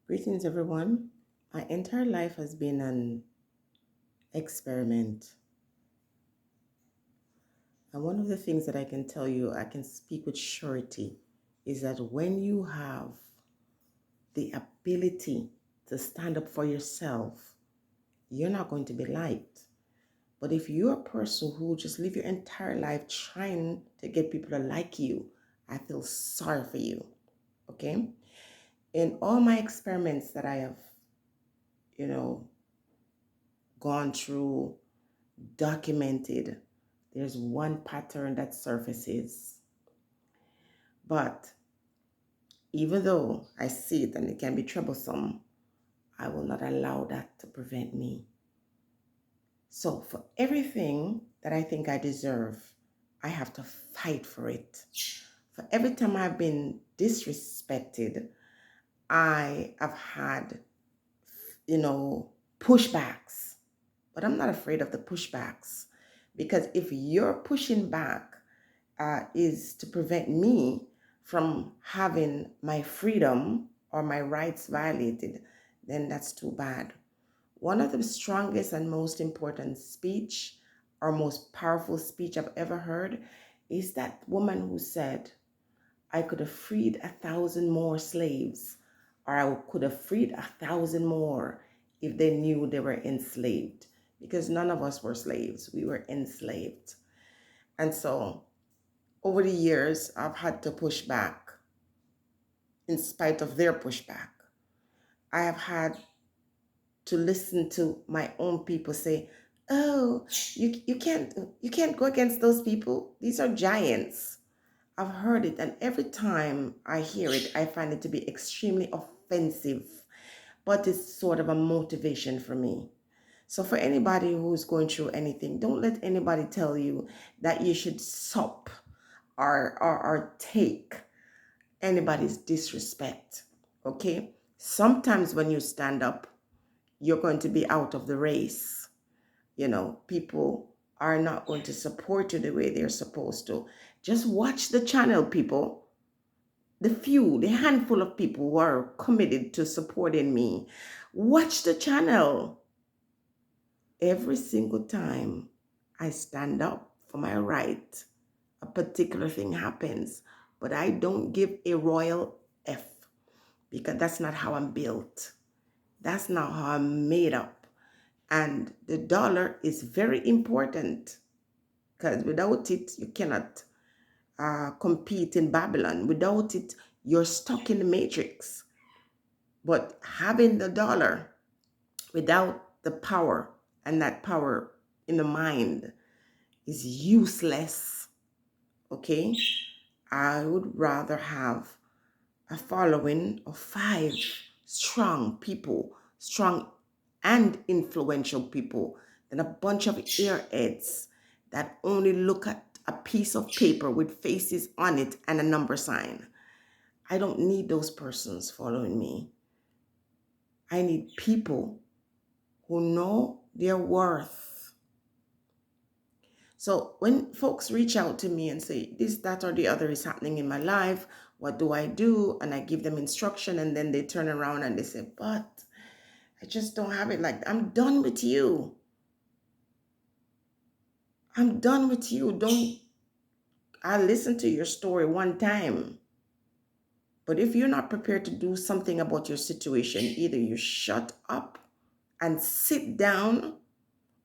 Greetings, everyone. My entire life has been an experiment. And one of the things that I can tell you, I can speak with surety, is that when you have the ability to stand up for yourself, you're not going to be liked. But if you're a person who just live your entire life trying to get people to like you, I feel sorry for you. Okay? In all my experiments that I have, you know, gone through, documented, there's one pattern that surfaces. But even though I see it and it can be troublesome, I will not allow that to prevent me. So, for everything that I think I deserve, I have to fight for it. For every time I've been disrespected, I have had, pushbacks. But I'm not afraid of the pushbacks because if you're pushing back, is to prevent me from having my freedom or my rights violated, then that's too bad. One of the strongest and most important speech or most powerful speech I've ever heard is that woman who said, I could have freed 1,000 more slaves, or I could have freed 1,000 more if they knew they were enslaved. Because none of us were slaves, we were enslaved. And so over the years, I've had to push back in spite of their pushback. I have had to listen to my own people say, "Oh, you can't go against those people. These are giants." I've heard it, and every time I hear it, I find it to be extremely offensive, but it's sort of a motivation for me. So for anybody who's going through anything, don't let anybody tell you that you should sup or take anybody's disrespect. Okay? Sometimes when you stand up, you're going to be out of the race. People are not going to support you the way they're supposed to. Just watch the channel, people. The handful of people who are committed to supporting me. Watch the channel. Every single time I stand up for my right, a particular thing happens, but I don't give a royal F because that's not how I'm built. That's not how I'm made up. And the dollar is very important because without it, you cannot compete in Babylon. Without it, you're stuck in the matrix. But having the dollar without the power, and that power in the mind, is useless. Okay? I would rather have a following of 5 strong people, strong and influential people, than a bunch of earheads that only look at a piece of paper with faces on it and a number sign. I don't need those persons following me. I need people who know their worth. So when folks reach out to me and say, this, that, or the other is happening in my life, what do I do? And I give them instruction, and then they turn around and they say, but I just don't have it like that. I'm done with you. I'm done with you. I listened to your story one time. But if you're not prepared to do something about your situation, either you shut up and sit down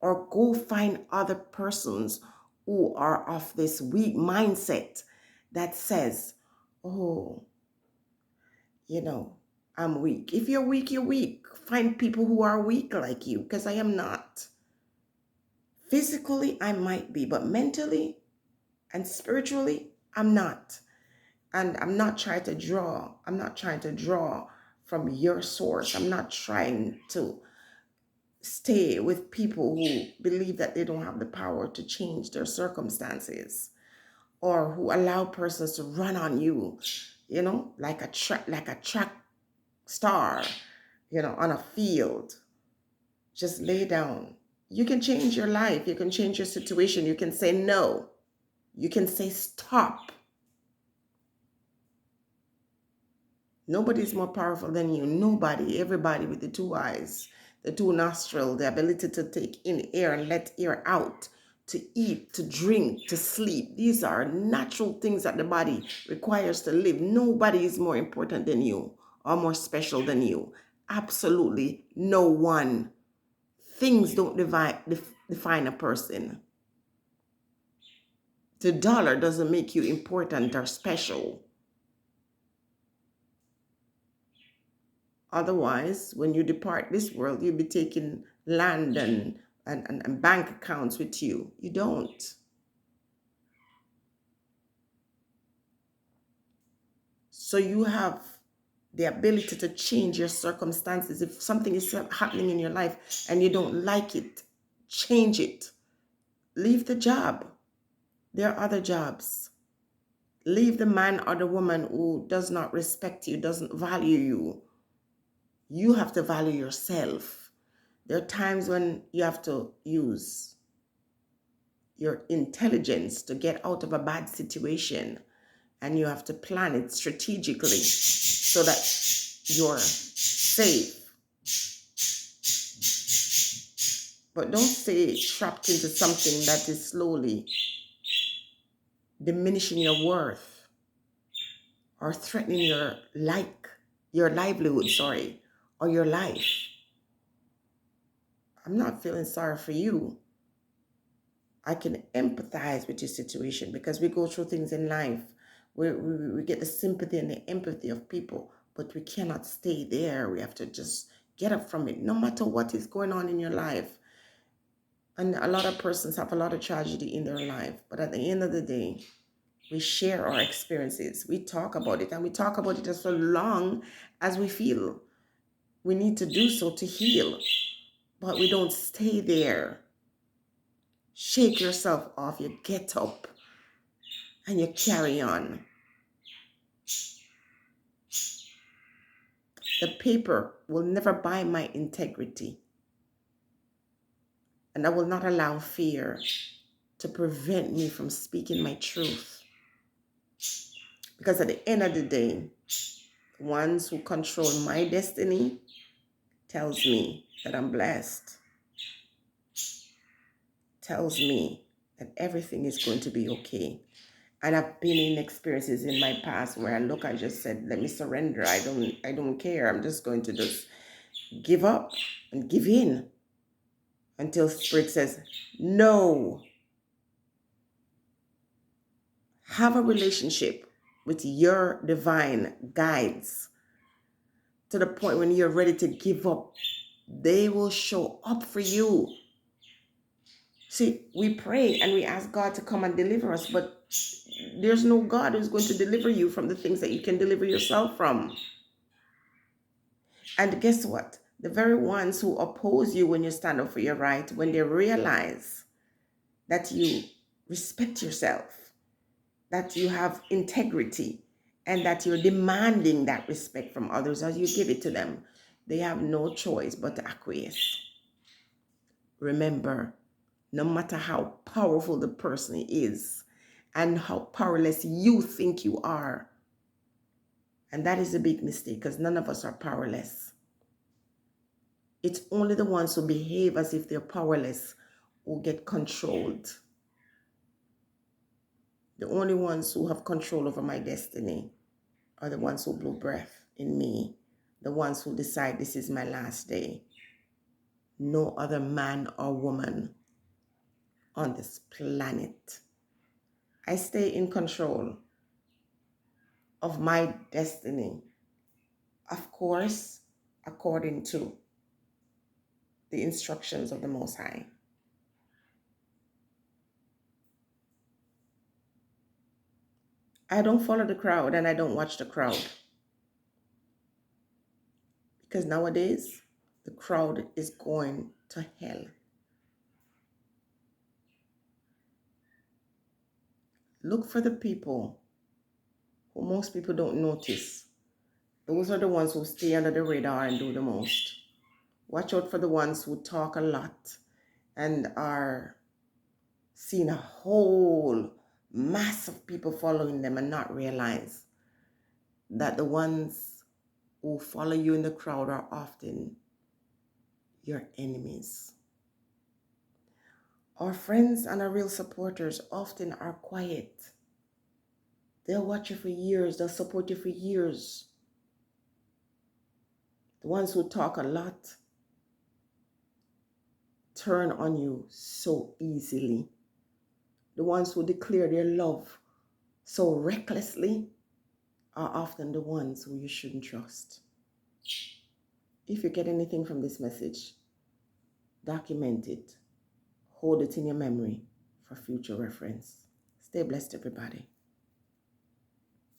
or go find other persons who are of this weak mindset that says, oh, I'm weak. If you're weak, you're weak. Find people who are weak like you, because I am not. Physically, I might be, but mentally and spiritually, I'm not. And I'm not trying to draw from your source. I'm not trying to stay with people who believe that they don't have the power to change their circumstances, or who allow persons to run on you, like a track star, on a field. Just lay down. You can change your life. You can change your situation. You can say no. You can say stop. Nobody's more powerful than you. Nobody. Everybody with the two eyes, the two nostrils, the ability to take in air and let air out, to eat, to drink, to sleep. These are natural things that the body requires to live. Nobody is more important than you or more special than you. Absolutely no one. Things don't define a person. The dollar doesn't make you important or special. Otherwise, when you depart this world, you'll be taking land and bank accounts with you. You don't. So you have the ability to change your circumstances. If something is happening in your life and you don't like it, change it. Leave the job. There are other jobs. Leave the man or the woman who does not respect you, doesn't value you. You have to value yourself. There are times when you have to use your intelligence to get out of a bad situation, and you have to plan it strategically so that you're safe. But don't stay trapped into something that is slowly diminishing your worth or threatening your livelihood, or your life. I'm not feeling sorry for you. I can empathize with your situation because we go through things in life. We get the sympathy and the empathy of people, but we cannot stay there. We have to just get up from it, no matter what is going on in your life. And a lot of persons have a lot of tragedy in their life, but at the end of the day, we share our experiences. We talk about it, and we talk about it as long as we feel we need to do so to heal, but we don't stay there. Shake yourself off, you get up, and you carry on. The paper will never buy my integrity, and I will not allow fear to prevent me from speaking my truth. Because at the end of the day, the ones who control my destiny tells me that I'm blessed, tells me that everything is going to be okay. And I've been in experiences in my past where I just said, let me surrender. I don't care. I'm just going to just give up and give in until Spirit says, no. Have a relationship with your divine guides to the point when you're ready to give up. They will show up for you. See, we pray and we ask God to come and deliver us, but there's no God who's going to deliver you from the things that you can deliver yourself from. And guess what? The very ones who oppose you when you stand up for your right, when they realize that you respect yourself, that you have integrity, and that you're demanding that respect from others as you give it to them, they have no choice but to acquiesce. Remember, no matter how powerful the person is and how powerless you think you are, and that is a big mistake because none of us are powerless. It's only the ones who behave as if they're powerless who get controlled. The only ones who have control over my destiny are the ones who blow breath in me, the ones who decide this is my last day. No other man or woman on this planet. I stay in control of my destiny, of course, according to the instructions of the Most High. I don't follow the crowd and I don't watch the crowd. Because nowadays, the crowd is going to hell. Look for the people who most people don't notice. Those are the ones who stay under the radar and do the most. Watch out for the ones who talk a lot and are seeing a whole mass of people following them and not realize that the ones who follow you in the crowd are often your enemies. Our friends and our real supporters often are quiet. They'll watch you for years, they'll support you for years. The ones who talk a lot turn on you so easily. The ones who declare their love so recklessly are often the ones who you shouldn't trust. If you get anything from this message, document it. Hold it in your memory for future reference. Stay blessed, everybody.